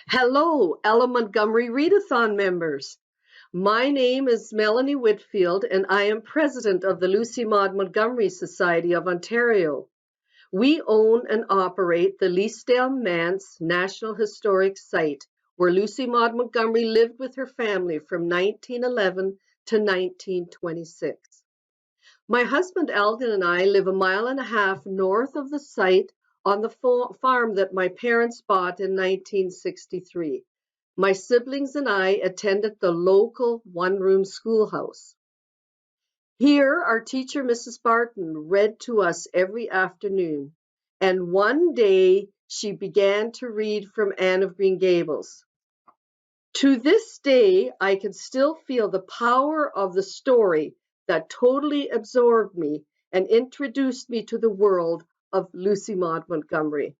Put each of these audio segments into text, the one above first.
Hello, Ella Montgomery Readathon members. My name is Melanie Whitfield, and I am president of the Lucy Maud Montgomery Society of Ontario. We own and operate the Leasdale Manse National Historic Site, where Lucy Maud Montgomery lived with her family from 1911 to 1926. My husband Alden and I live a mile and a half north of the site on the farm that my parents bought in 1963. My siblings and I attended the local one-room schoolhouse. Here, our teacher, Mrs. Barton, read to us every afternoon, and one day she began to read from Anne of Green Gables. To this day, I can still feel the power of the story that totally absorbed me and introduced me to the world of Lucy Maud Montgomery.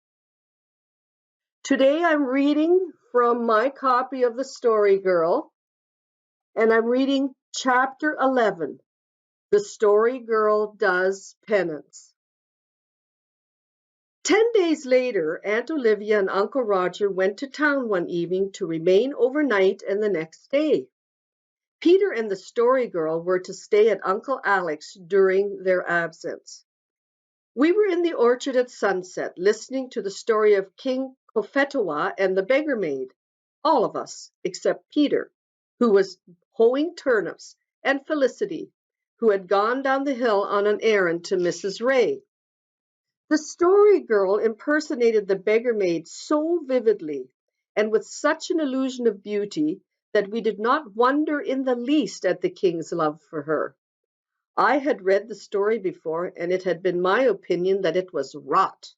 Today I'm reading from my copy of The Story Girl, and I'm reading Chapter 11, The Story Girl Does Penance. 10 days later, Aunt Olivia and Uncle Roger went to town one evening to remain overnight and the next day. Peter and the Story Girl were to stay at Uncle Alec's during their absence. We were in the orchard at sunset, listening to the story of King Cophetua and the beggar maid, all of us, except Peter, who was hoeing turnips, and Felicity, who had gone down the hill on an errand to Mrs. Ray. The Story Girl impersonated the beggar maid so vividly and with such an illusion of beauty that we did not wonder in the least at the king's love for her. I had read the story before, and it had been my opinion that it was rot.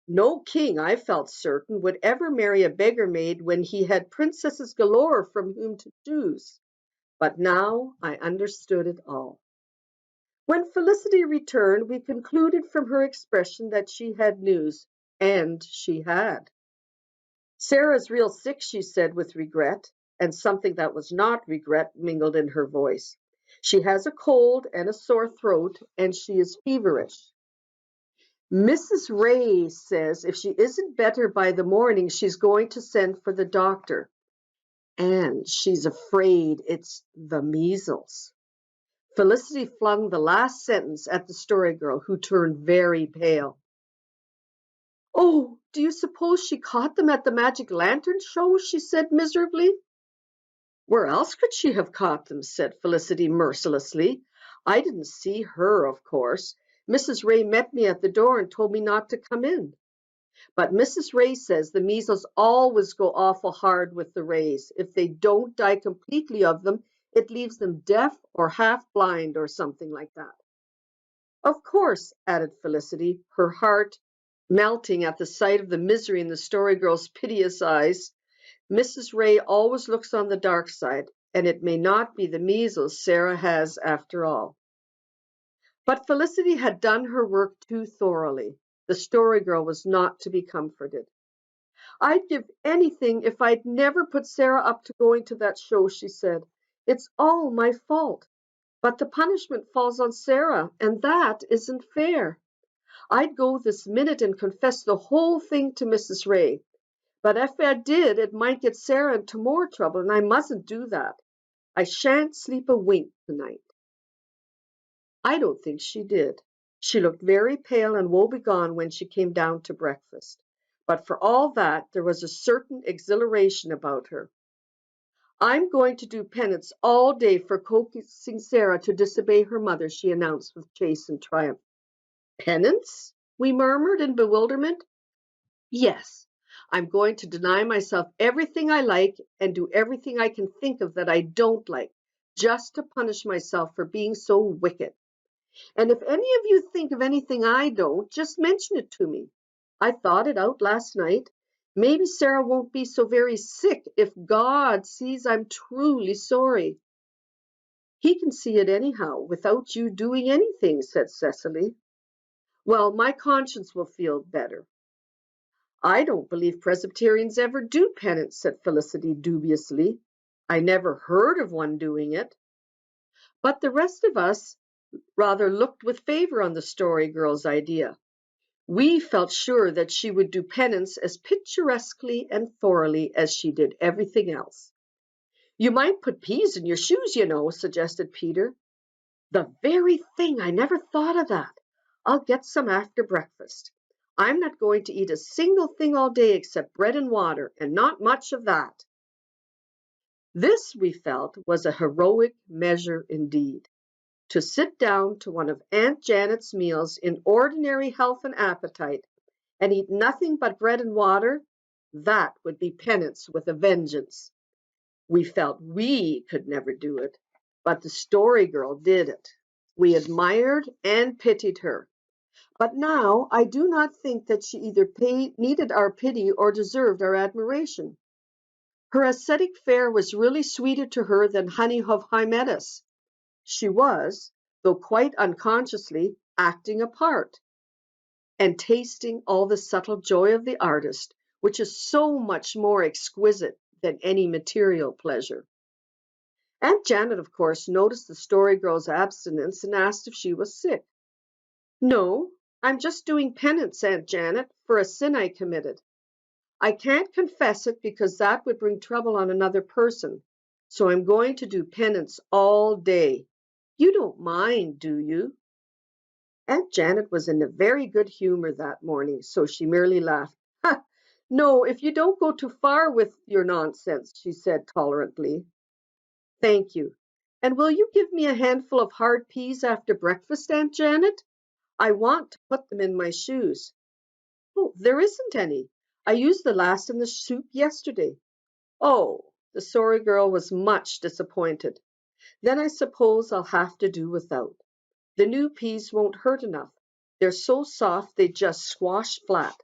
No king, I felt certain, would ever marry a beggar maid when he had princesses galore from whom to choose. But now I understood it all. When Felicity returned, we concluded from her expression that she had news, and she had. Sarah's real sick, she said with regret, and something that was not regret mingled in her voice. She has a cold and a sore throat, and she is feverish. Mrs. Ray says if she isn't better by the morning, she's going to send for the doctor. And she's afraid it's the measles. Felicity flung the last sentence at the Story Girl, who turned very pale. "Oh, do you suppose she caught them at the magic lantern show?" she said miserably. "Where else could she have caught them?" said Felicity mercilessly. "I didn't see her, of course. Mrs. Ray met me at the door and told me not to come in. But Mrs. Ray says the measles always go awful hard with the Rays. If they don't die completely of them, it leaves them deaf or half blind or something like that." "Of course," added Felicity, her heart melting at the sight of the misery in the Story Girl's piteous eyes. "Mrs. Ray always looks on the dark side, and it may not be the measles Sarah has after all." But Felicity had done her work too thoroughly. The Story Girl was not to be comforted. "I'd give anything if I'd never put Sarah up to going to that show," she said. "It's all my fault. But the punishment falls on Sarah, and that isn't fair. I'd go this minute and confess the whole thing to Mrs. Ray. But if I did, it might get Sarah into more trouble, and I mustn't do that. I shan't sleep a wink tonight." I don't think she did. She looked very pale and woebegone when she came down to breakfast. But for all that, there was a certain exhilaration about her. "I'm going to do penance all day for coaxing Sarah to disobey her mother," she announced with chastened triumph. "Penance?" we murmured in bewilderment. "Yes, I'm going to deny myself everything I like and do everything I can think of that I don't like, just to punish myself for being so wicked. And if any of you think of anything I don't, just mention it to me. I thought it out last night. Maybe Sarah won't be so very sick if God sees I'm truly sorry." "He can see it anyhow, without you doing anything," said Cecily. "Well, my conscience will feel better." "I don't believe Presbyterians ever do penance," said Felicity dubiously. "I never heard of one doing it." But the rest of us rather looked with favor on the Story Girl's idea. We felt sure that she would do penance as picturesquely and thoroughly as she did everything else. You might put peas in your shoes, you know, suggested Peter. The very thing! I never thought of that. I'll get some after breakfast. I'm not going to eat a single thing all day except bread and water, and not much of that. This, we felt, was a heroic measure indeed. To sit down to one of Aunt Janet's meals in ordinary health and appetite and eat nothing but bread and water, that would be penance with a vengeance. We felt we could never do it, but the Story Girl did it. We admired and pitied her. But now I do not think that she either needed our pity or deserved our admiration. Her ascetic fare was really sweeter to her than honey of Hymettus. She was, though quite unconsciously, acting a part, and tasting all the subtle joy of the artist, which is so much more exquisite than any material pleasure. Aunt Janet, of course, noticed the Story Girl's abstinence and asked if she was sick. No, I'm just doing penance, Aunt Janet, for a sin I committed. I can't confess it because that would bring trouble on another person, so I'm going to do penance all day. You don't mind, do you? Aunt Janet was in a very good humor that morning, so she merely laughed. Ha! No, if you don't go too far with your nonsense, she said tolerantly. Thank you. And will you give me a handful of hard peas after breakfast, Aunt Janet? I want to put them in my shoes. Oh, there isn't any. I used the last in the soup yesterday. Oh, the Story Girl was much disappointed. Then I suppose I'll have to do without. The new peas won't hurt enough. They're so soft they just squash flat.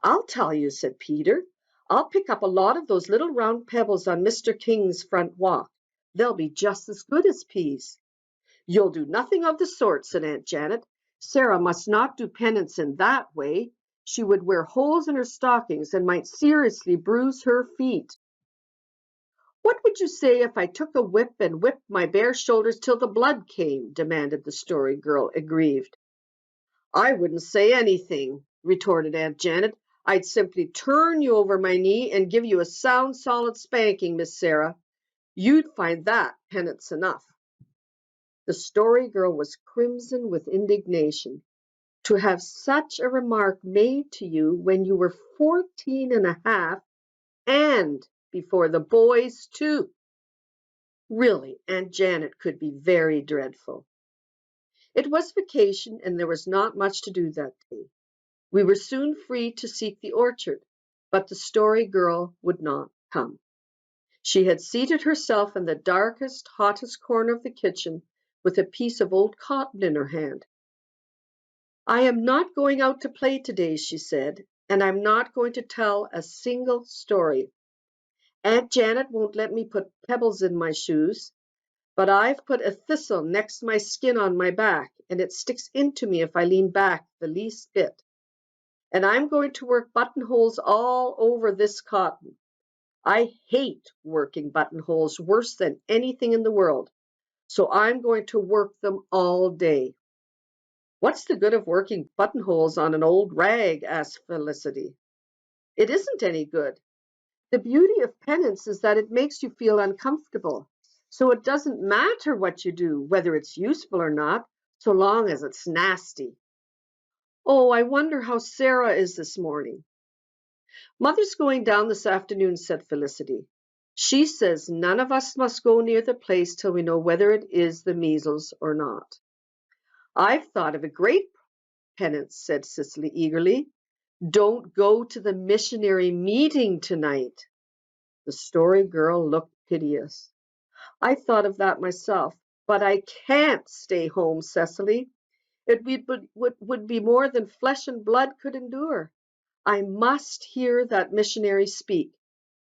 I'll tell you, said Peter. I'll pick up a lot of those little round pebbles on Mr. King's front walk. They'll be just as good as peas. You'll do nothing of the sort, said Aunt Janet. Sarah must not do penance in that way. She would wear holes in her stockings and might seriously bruise her feet. What would you say if I took a whip and whipped my bare shoulders till the blood came? Demanded the Story Girl, aggrieved. I wouldn't say anything, retorted Aunt Janet. I'd simply turn you over my knee and give you a sound, solid spanking, Miss Sarah. You'd find that penance enough. The Story Girl was crimson with indignation. To have such a remark made to you when you were 14 and a half, and before the boys, too. Really, Aunt Janet could be very dreadful. It was vacation, and there was not much to do that day. We were soon free to seek the orchard, but the Story Girl would not come. She had seated herself in the darkest, hottest corner of the kitchen with a piece of old cotton in her hand. I am not going out to play today, she said, and I'm not going to tell a single story. Aunt Janet won't let me put pebbles in my shoes, but I've put a thistle next my skin on my back, and it sticks into me if I lean back the least bit. And I'm going to work buttonholes all over this cotton. I hate working buttonholes worse than anything in the world, so I'm going to work them all day. What's the good of working buttonholes on an old rag? Asked Felicity. It isn't any good. The beauty of penance is that it makes you feel uncomfortable. So it doesn't matter what you do, whether it's useful or not, so long as it's nasty. Oh, I wonder how Sarah is this morning. Mother's going down this afternoon, said Felicity. She says none of us must go near the place till we know whether it is the measles or not. I've thought of a great penance, said Cicely eagerly. Don't go to the missionary meeting tonight. The Story Girl looked piteous. I thought of that myself, but I can't stay home, Cecily. It would be more than flesh and blood could endure. I must hear that missionary speak.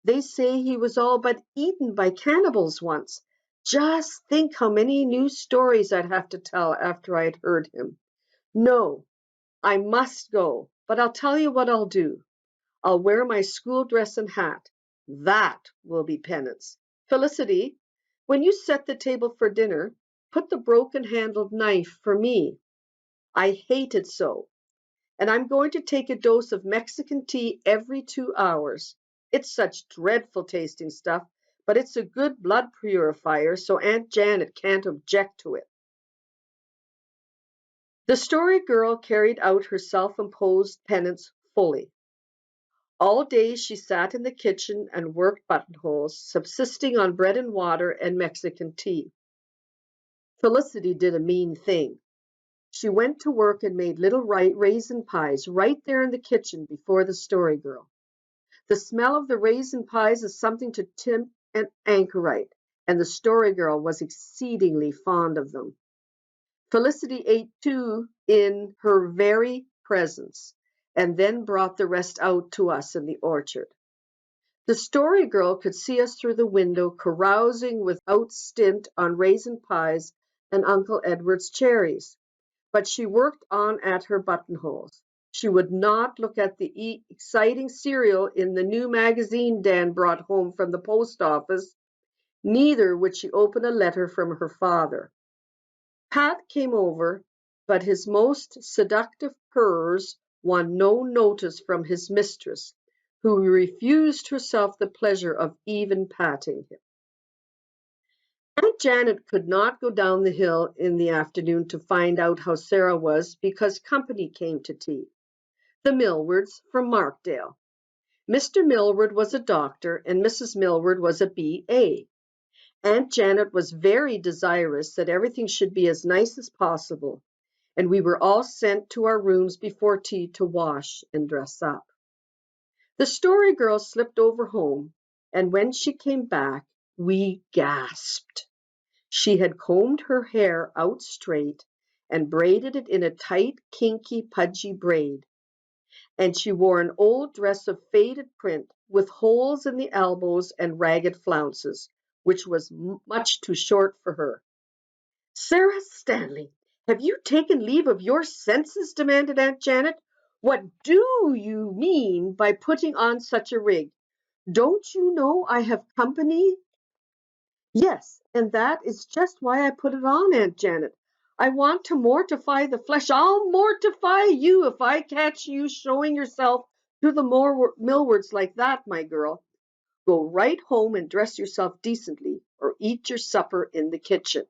They say he was all but eaten by cannibals once. Just think how many new stories I'd have to tell after I'd heard him. No, I must go, but I'll tell you what I'll do. I'll wear my school dress and hat. That will be penance. Felicity, when you set the table for dinner, put the broken-handled knife for me. I hate it so. and I'm going to take a dose of Mexican tea every 2 hours. It's such dreadful tasting stuff, but it's a good blood purifier, so Aunt Janet can't object to it. The Story Girl carried out her self-imposed penance fully. All day she sat in the kitchen and worked buttonholes, subsisting on bread and water and Mexican tea. Felicity did a mean thing. She went to work and made little raisin pies right there in the kitchen before the Story Girl. The smell of the raisin pies is something to tempt an anchorite, and the Story Girl was exceedingly fond of them. Felicity ate two in her very presence, and then brought the rest out to us in the orchard. The Story Girl could see us through the window, carousing without stint on raisin pies and Uncle Edward's cherries, but she worked on at her buttonholes. She would not look at the exciting cereal in the new magazine Dan brought home from the post office, neither would she open a letter from her father. Pat came over, but his most seductive purrs won no notice from his mistress, who refused herself the pleasure of even patting him. Aunt Janet could not go down the hill in the afternoon to find out how Sarah was because company came to tea. The Millwards from Markdale. Mr. Millward was a doctor and Mrs. Millward was a B.A. Aunt Janet was very desirous that everything should be as nice as possible, and we were all sent to our rooms before tea to wash and dress up. The Story Girl slipped over home, and when she came back, we gasped. She had combed her hair out straight and braided it in a tight, kinky, pudgy braid, and she wore an old dress of faded print with holes in the elbows and ragged flounces, which was much too short for her. "Sarah Stanley, have you taken leave of your senses?" demanded Aunt Janet. "What do you mean by putting on such a rig? Don't you know I have company?" "Yes, and that is just why I put it on, Aunt Janet. I want to mortify the flesh." "I'll mortify you if I catch you showing yourself to the Millwards like that, my girl. Go right home and dress yourself decently, or eat your supper in the kitchen."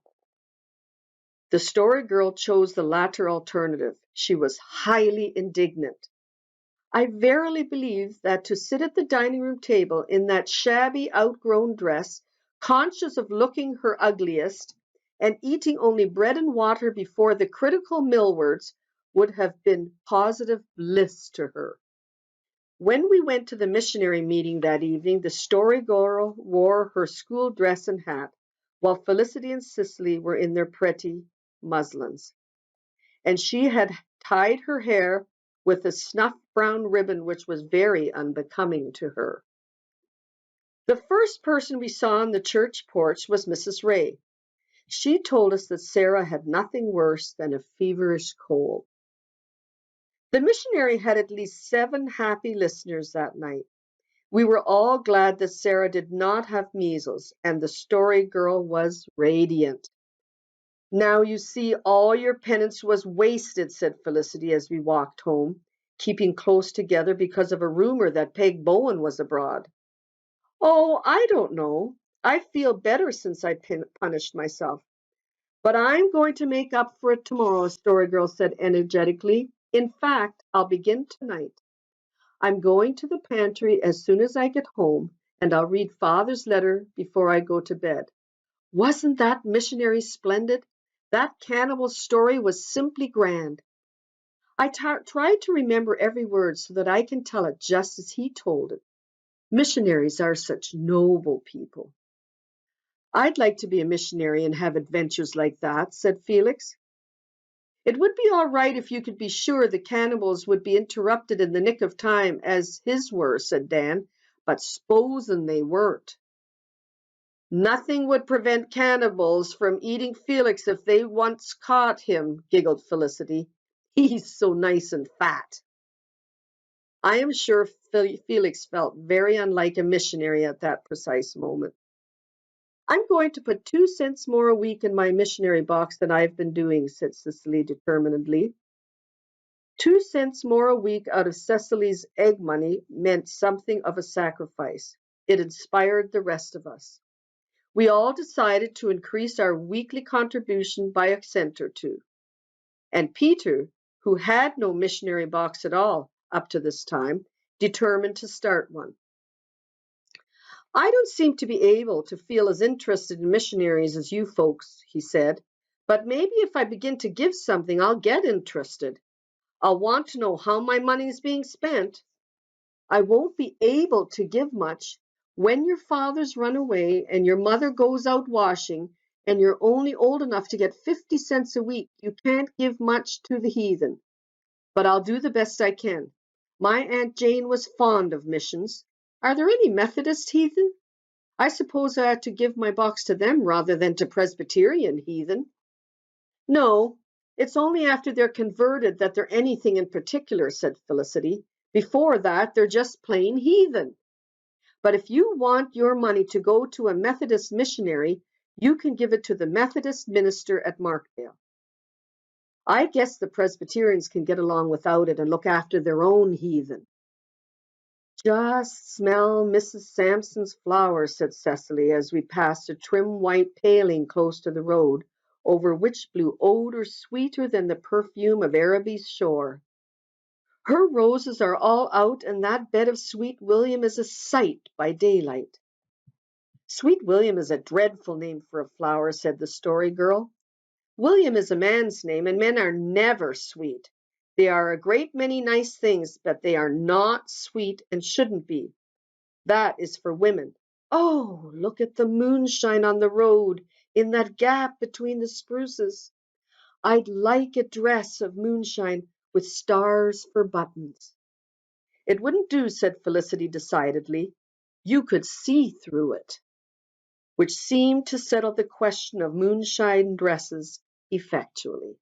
The Story Girl chose the latter alternative. She was highly indignant. I verily believe that to sit at the dining room table in that shabby outgrown dress, conscious of looking her ugliest, and eating only bread and water before the critical Millwards would have been positive bliss to her. When we went to the missionary meeting that evening, the Story Girl wore her school dress and hat, while Felicity and Cicely were in their pretty muslins, and she had tied her hair with a snuff brown ribbon which was very unbecoming to her. The first person we saw on the church porch was Mrs. Ray. She told us that Sarah had nothing worse than a feverish cold. The missionary had at least 7 happy listeners that night. We were all glad that Sarah did not have measles, and the Story Girl was radiant. "Now you see all your penance was wasted," said Felicity as we walked home, keeping close together because of a rumor that Peg Bowen was abroad. "Oh, I don't know. I feel better since I punished myself. But I'm going to make up for it tomorrow," Story Girl said energetically. "In fact, I'll begin tonight. I'm going to the pantry as soon as I get home, and I'll read Father's letter before I go to bed. Wasn't that missionary splendid? That cannibal story was simply grand. I tried to remember every word so that I can tell it just as he told it. Missionaries are such noble people." "I'd like to be a missionary and have adventures like that," said Felix. "It would be all right if you could be sure the cannibals would be interrupted in the nick of time, as his were," said Dan, "but s'posen they weren't." "Nothing would prevent cannibals from eating Felix if they once caught him," giggled Felicity. "He's so nice and fat." I am sure Felix felt very unlike a missionary at that precise moment. "I'm going to put 2 cents more a week in my missionary box than I've been doing," said Cicely determinedly. 2 cents more a week out of Cecily's egg money meant something of a sacrifice. It inspired the rest of us. We all decided to increase our weekly contribution by a cent or two. And Peter, who had no missionary box at all up to this time, determined to start one. I don't seem to be able to feel as interested in missionaries as you folks, he said, but maybe if I begin to give something, I'll get interested. I'll want to know how my money is being spent. I won't be able to give much. When your fathers run away and your mother goes out washing and you're only old enough to get 50 cents a week, you can't give much to the heathen. But I'll do the best I can. My Aunt Jane was fond of missions. Are there any Methodist heathen? I suppose I ought to give my box to them rather than to Presbyterian heathen. No, it's only after they're converted that they're anything in particular, said Felicity. Before that, they're just plain heathen. But if you want your money to go to a Methodist missionary, you can give it to the Methodist minister at Markdale. I guess the Presbyterians can get along without it and look after their own heathen. Just smell Mrs. Sampson's flowers, said Cecily, as we passed a trim white paling close to the road, over which blew odor sweeter than the perfume of Araby's shore. Her roses are all out, and that bed of Sweet William is a sight by daylight. Sweet William is a dreadful name for a flower, said the Story Girl. William is a man's name, and men are never sweet. They are a great many nice things, but they are not sweet and shouldn't be. That is for women. Oh, look at the moonshine on the road in that gap between the spruces. I'd like a dress of moonshine with stars for buttons. It wouldn't do, said Felicity decidedly. You could see through it, which seemed to settle the question of moonshine dresses effectually.